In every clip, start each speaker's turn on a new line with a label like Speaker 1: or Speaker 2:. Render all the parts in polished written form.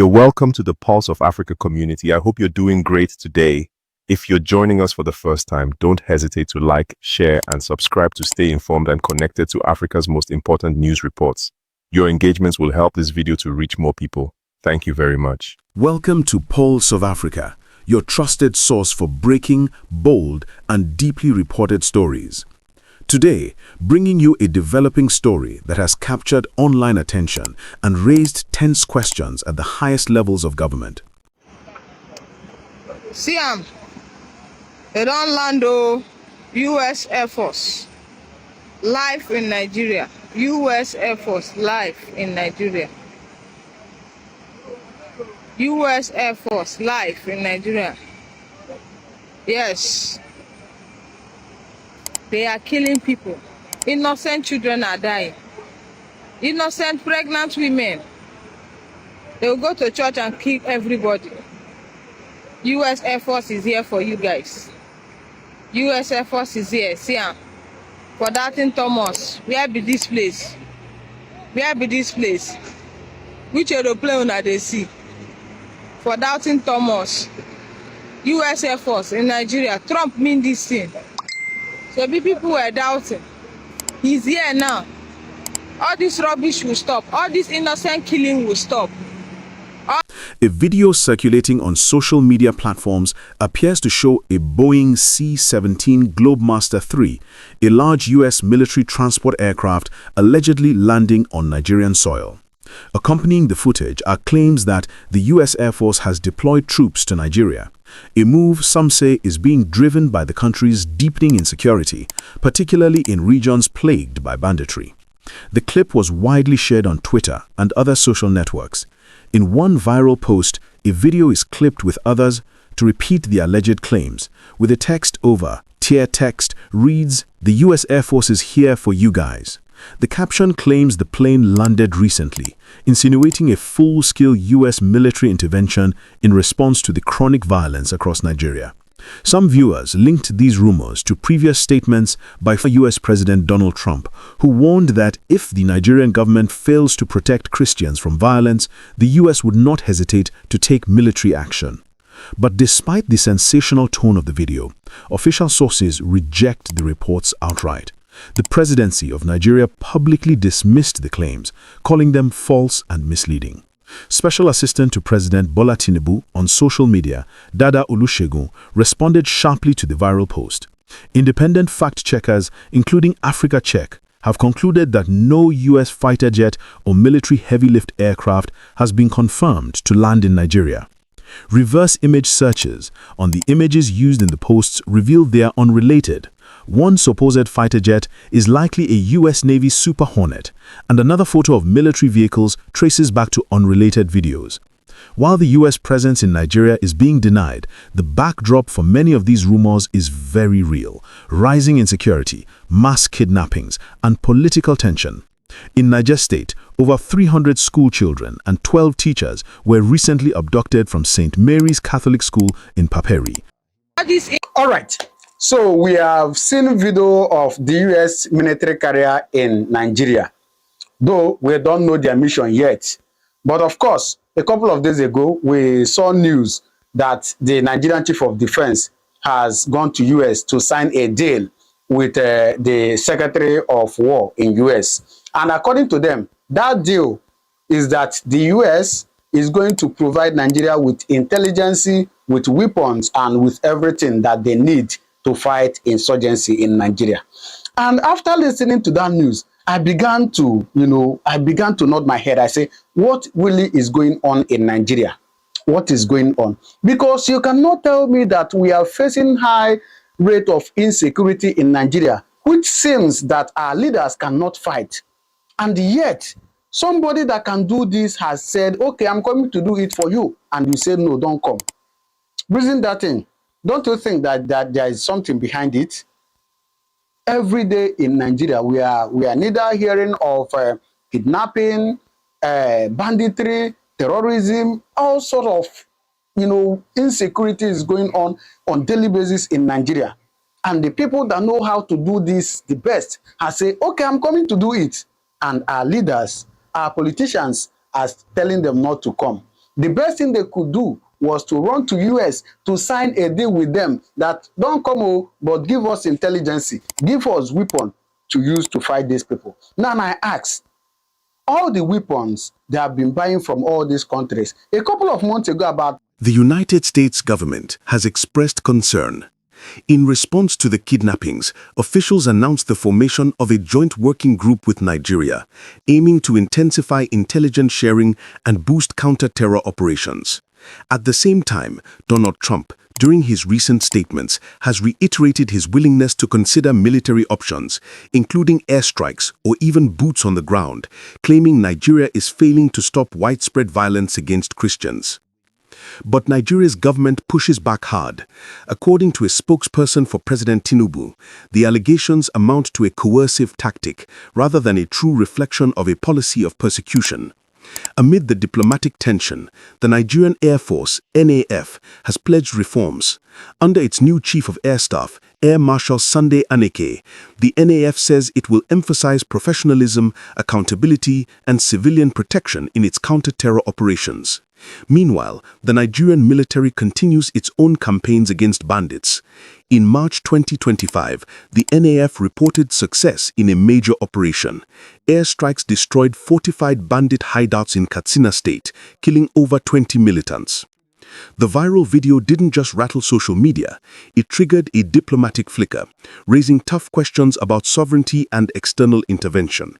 Speaker 1: You're welcome to the Pulse of Africa community. I hope you're doing great today. If you're joining us for the first time, don't hesitate to like, share, and subscribe to stay informed and connected to Africa's most important news reports. Your engagements will help this video to reach more people. Thank you very much.
Speaker 2: Welcome to Pulse of Africa, your trusted source for breaking, bold, and deeply reported stories. Today, bringing you a developing story that has captured online attention and raised tense questions at the highest levels of government.
Speaker 3: Siam, they don't land U.S. Air Force live in Nigeria. U.S. Air Force live in Nigeria. U.S. Air Force live in Nigeria. Yes. They are killing people. Innocent children are dying. Innocent pregnant women. They will go to church and kill everybody. U.S. Air Force is here for you guys. U.S. Air Force is here. See am. For that in Thomas. Where be this place? Where be this place? Which aeroplane are they see? For Doubting Thomas. U.S. Air Force in Nigeria. Trump mean this thing. So people were doubting. He's here now. All this rubbish will stop. All this innocent killing will stop.
Speaker 2: A video circulating on social media platforms appears to show a Boeing C-17 Globemaster III, a large U.S. military transport aircraft allegedly landing on Nigerian soil. Accompanying the footage are claims that the U.S. Air Force has deployed troops to Nigeria, a move some say is being driven by the country's deepening insecurity, particularly in regions plagued by banditry. The clip was widely shared on Twitter and other social networks. In one viral post, a video is clipped with others to repeat the alleged claims, with the text over. Tier text reads, "The U.S. Air Force is here for you guys." The caption claims the plane landed recently, insinuating a full-scale U.S. military intervention in response to the chronic violence across Nigeria. Some viewers linked these rumors to previous statements by U.S. President Donald Trump, who warned that if the Nigerian government fails to protect Christians from violence, the U.S. would not hesitate to take military action. But despite the sensational tone of the video, official sources reject the reports outright. The presidency of Nigeria publicly dismissed the claims, calling them false and misleading. Special Assistant to President Bola Tinubu on social media, Dada Olusegun, responded sharply to the viral post. Independent fact-checkers, including Africa Check, have concluded that no U.S. fighter jet or military heavy-lift aircraft has been confirmed to land in Nigeria. Reverse image searches on the images used in the posts reveal they are unrelated. One supposed fighter jet is likely a U.S. Navy Super Hornet, and another photo of military vehicles traces back to unrelated videos. While the U.S. presence in Nigeria is being denied, the backdrop for many of these rumors is very real: rising insecurity, mass kidnappings, and political tension. In Niger State, over 300 school children and 12 teachers were recently abducted from St. Mary's Catholic School in Paperi.
Speaker 4: All right. So we have seen video of the U.S. military carrier in Nigeria, though we don't know their mission yet. But of course, a couple of days ago, we saw news that the Nigerian Chief of Defense has gone to U.S. to sign a deal with the Secretary of War in U.S. And according to them, that deal is that the U.S. is going to provide Nigeria with intelligence, with weapons, and with everything that they need to fight insurgency in Nigeria. And after listening to that news, I began to nod my head. I say, what really is going on in Nigeria? What is going on? Because you cannot tell me that we are facing high rate of insecurity in Nigeria, which seems that our leaders cannot fight. And yet, somebody that can do this has said, okay, I'm coming to do it for you. And you say, no, don't come. Reason that thing. Don't you think that there is something behind it? Every day in Nigeria, we are neither hearing of kidnapping, banditry, terrorism, all sort of, insecurity is going on daily basis in Nigeria. And the people that know how to do this the best have said, okay, I'm coming to do it. And our leaders, our politicians are telling them not to come. The best thing they could do was to run to US to sign a deal with them that don't come but give us intelligence, give us weapon to use to fight these people. Now I ask, all the weapons they have been buying from all these countries, a couple of months ago about
Speaker 2: The United States government has expressed concern. In response to the kidnappings, officials announced the formation of a joint working group with Nigeria, aiming to intensify intelligence sharing and boost counter-terror operations. At the same time, Donald Trump, during his recent statements, has reiterated his willingness to consider military options, including airstrikes or even boots on the ground, claiming Nigeria is failing to stop widespread violence against Christians. But Nigeria's government pushes back hard. According to a spokesperson for President Tinubu, the allegations amount to a coercive tactic rather than a true reflection of a policy of persecution. Amid the diplomatic tension, the Nigerian Air Force, NAF, has pledged reforms. Under its new Chief of Air Staff, Air Marshal Sunday Aneke, the NAF says it will emphasize professionalism, accountability, and civilian protection in its counter-terror operations. Meanwhile, the Nigerian military continues its own campaigns against bandits. In March 2025, the NAF reported success in a major operation. Airstrikes destroyed fortified bandit hideouts in Katsina State, killing over 20 militants. The viral video didn't just rattle social media, it triggered a diplomatic flicker, raising tough questions about sovereignty and external intervention.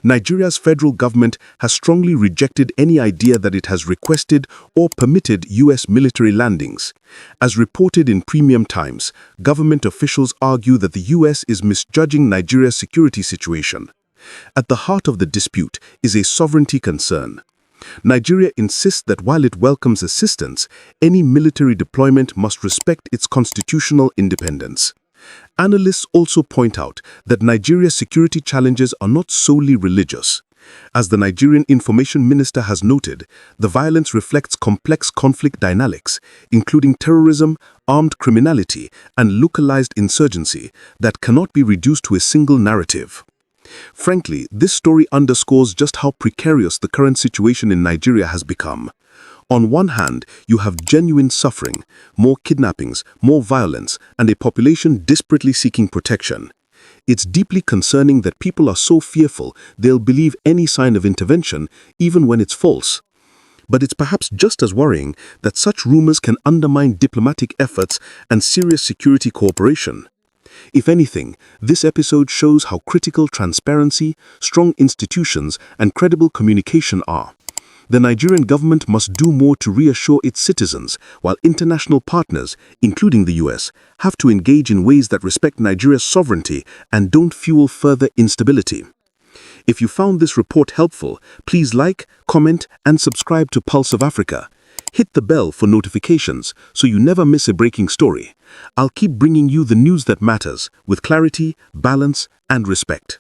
Speaker 2: Nigeria's federal government has strongly rejected any idea that it has requested or permitted U.S. military landings. As reported in Premium Times, government officials argue that the U.S. is misjudging Nigeria's security situation. At the heart of the dispute is a sovereignty concern. Nigeria insists that while it welcomes assistance, any military deployment must respect its constitutional independence. Analysts also point out that Nigeria's security challenges are not solely religious. As the Nigerian Information Minister has noted, the violence reflects complex conflict dynamics, including terrorism, armed criminality, and localized insurgency that cannot be reduced to a single narrative. Frankly, this story underscores just how precarious the current situation in Nigeria has become. On one hand, you have genuine suffering, more kidnappings, more violence, and a population desperately seeking protection. It's deeply concerning that people are so fearful they'll believe any sign of intervention, even when it's false. But it's perhaps just as worrying that such rumors can undermine diplomatic efforts and serious security cooperation. If anything, this episode shows how critical transparency, strong institutions, and credible communication are. The Nigerian government must do more to reassure its citizens, while international partners, including the US, have to engage in ways that respect Nigeria's sovereignty and don't fuel further instability. If you found this report helpful, please like, comment, and subscribe to Pulse of Africa. Hit the bell for notifications so you never miss a breaking story. I'll keep bringing you the news that matters, with clarity, balance, and respect.